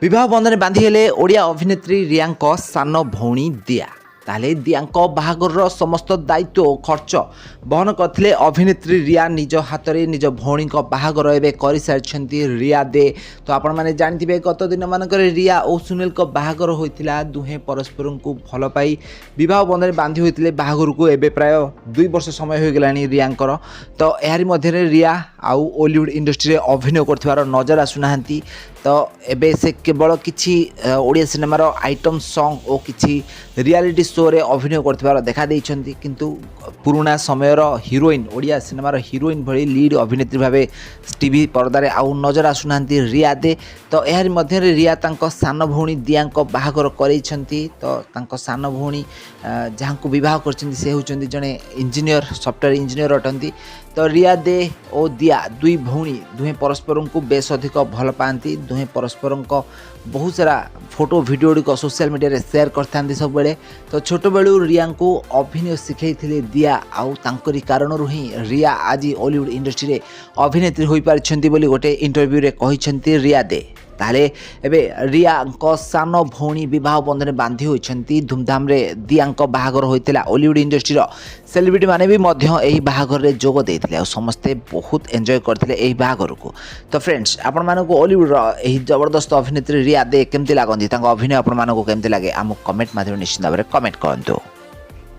विवाह बंधन बांधी हेले ओडिया अभिनेत्री रियांक सान भौणी दिया ताले दियांक बाहागर समस्त दायित्व और खर्च बहन करते अभिनेत्री रिया निज हाथ में निज भौणी बाहागर एवं कर सारी रिया दे। तो आपण मैंने जानते गत दिन मानक रिया और सुनील को बाहागर होता दुहे परस्पर को भल पाई विवाह बंधन बांधी होते बाहागर को एवं प्राय 2 वर्ष समय हो गलानी रियांकर। तो यार मध्य रिया आउ ओलीवुड इंडस्ट्री अभिनय कर नजर आसुना तो एबे से केवल किसी ओडिया सिनेमार आइटम सॉन्ग और किसी रियलिटी शो रे अभिनय कर देखा देइछंती किंतु पुराना समयर हिरोइन ओडिया सिनेमार हिरोइन भली लीड अभिनेत्री भावे टीवी पर्दार आउ नजर आसुना रिया दे। तो यार मध्य रिया तांको सान भौणी दियांको बाहागर करैछंती। तो तांको सान भौणी जहाँ को विवाह करछंती से होचंती जने इंजीनियर सॉफ्टवेयर इंजीनियर अटंती। तो रिया दे और दिया दुई भौणी दुहे परस्पर को बेस अधिक भल पाती दुहे परस्पर बहुत सारा फोटो भिडियो सोशल मीडिया रे शेयर करते सब बेले। तो छोट बेलू रिया को अभिनय शिखई दिया आउ तांकरी कारणरू ही रिया आज ओलीवुड इंडस्ट्री रे अभिनेत्री हो पारिछंती बोली गोटे इंटरव्यू रे कहिछंती रिया दे। ताले एबे रिया सान भौणी विवाह बंधन बांधी होइछंती धूमधाम रे दियांक बाहागर होइतिला ओलीवुड इंडस्ट्री रो सेलिब्रिटी माने भी मध्य एही बाहागर रे जोग देइतिले आ समस्ते बहुत एंजॉय करथिले एही बाहागर को। तो फ्रेंड्स आपण मानको ओलीवुड रो एही जबरदस्त अभिनेत्री रिया दे केमति लागंदी तांको अभिनय आपण मानको केमति लागे आम कमेंट माध्यम निश्चित भाबरे कमेंट करंतु।